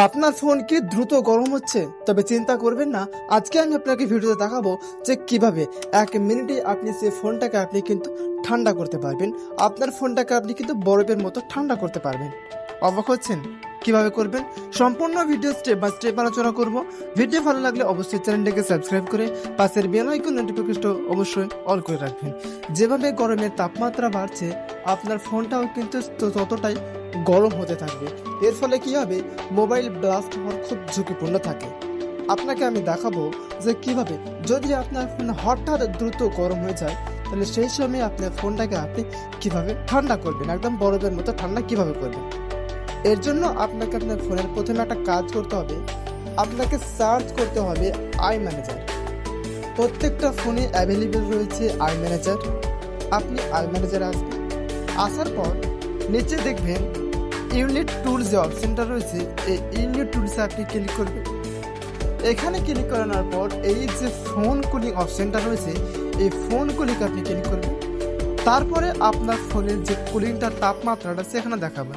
আপনার ফোন কি দ্রুত গরম হচ্ছে? তবে চিন্তা করবেন না। আজকে আমি আপনাকে ভিডিওতে দেখাবো যে কিভাবে 1 মিনিটে আপনি সেই ফোনটাকে আপনি কিন্তু ঠান্ডা করতে পারবেন। আপনার ফোনটাকে আপনি কিন্তু বরফের মতো ঠান্ডা করতে পারবেন। অবাক হচ্ছেন? কিভাবে করবেন? সম্পূর্ণ ভিডিও স্টেপ বাই স্টেপ আলোচনা করব। ভিডিও ভালো লাগলে অবশ্যই চ্যানেলটাকে সাবস্ক্রাইব করে পাশের বেল আইকন নোটিফিকেশনটা অবশ্যই অল করে রাখবেন। যেভাবে গরমের তাপমাত্রা বাড়ছে, আপনার ফোনটাও কিন্তু ততটাই গরম হতে থাকবে। এর ফলে কি হবে? মোবাইল ব্লাস্ট হওয়ার খুব ঝুঁকিপূর্ণ থাকে। আপনাকে আমি দেখাবো যে কিভাবে যদি আপনার ফোন হঠাৎ দ্রুত গরম হয়ে যায়, তাহলে সেই সময় আপনার ফোনটাকে আপনি কিভাবে ঠান্ডা করবেন, একদম বরফের মতো ঠান্ডা কিভাবে করবেন। এর জন্য আপনাকে আপনার ফোনের প্রথমে একটা কাজ করতে হবে। আপনাকে সার্চ করতে হবে আই ম্যানেজার। প্রত্যেকটা ফোনে অ্যাভেলেবেল রয়েছে আই ম্যানেজার। আপনি আই ম্যানেজারে আসবেন। আসার পর নিচে দেখবেন ইউনিট টুলস যে অপশনটা রয়েছে, এই ইউনিট টুলসে আপনি ক্লিক করবেন। এখানে ক্লিক করানোর পর এই যে ফোন কুলিং অপশনটা রয়েছে, এই ফোন কুলিংকে আপনি ক্লিক করবেন। তারপরে আপনার ফোনের যে কুলিংটার তাপমাত্রাটা সেখানে দেখাবে।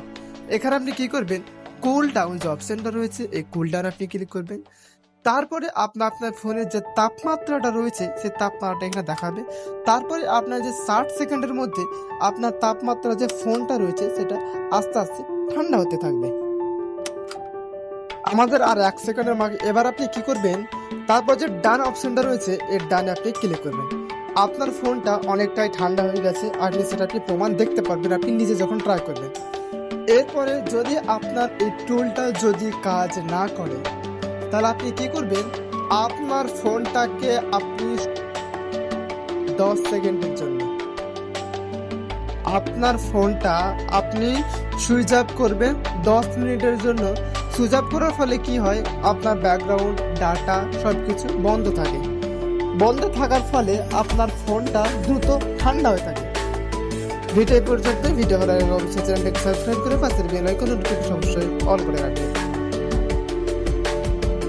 এখানে আপনি কি করবেন? কুল ডাউন যে অপশনটা রয়েছে, এই কুল ডাউন আপনি ক্লিক করবেন। তারপরে আপনার ফোনের যে তাপমাত্রাটা রয়েছে সেই তাপমাত্রাটা এখানে দেখাবে। তারপরে আপনার যে 60 সেকেন্ডের মধ্যে আপনার তাপমাত্রা যে ফোনটা রয়েছে সেটা আস্তে আস্তে ঠান্ডা হতে থাকবে। আমাদের আর 1 সেকেন্ডের মাঝে এবার আপনি কি করবেন? তারপর যে ডান অপশনটা রয়েছে এর ডানে আপনি ক্লিক করবেন। আপনার ফোনটা অনেকটাই ঠান্ডা হয়ে গেছে, আর সেটা আপনি প্রমাণ দেখতে পারবেন আপনি নিজে যখন ট্রাই করবেন। এরপরে যদি আপনার এই টুলটা যদি কাজ না করে, তাহলে আপনি কি করবেন? আপনার ফোনটাকে আপনি 10 সেকেন্ডের জন্য আপনার ফোনটা আপনি সুইচ অফ করবেন 10 মিনিটের জন্য। সুইচ অফ করার ফলে কি হয়? আপনার ব্যাকগ্রাউন্ড ডাটা সবকিছু বন্ধ থাকে। বন্ধ থাকার ফলে আপনার ফোনটা দ্রুত ঠান্ডা হয়ে থাকে। ভিডিও পর্যন্ত। ভিডিও ভালো লাগলে অবশ্যই চ্যানেলটাকে সাবস্ক্রাইব করে পাশের বেল আইকন নোটিফিকেশন অবশ্যই অন করে রাখবেন।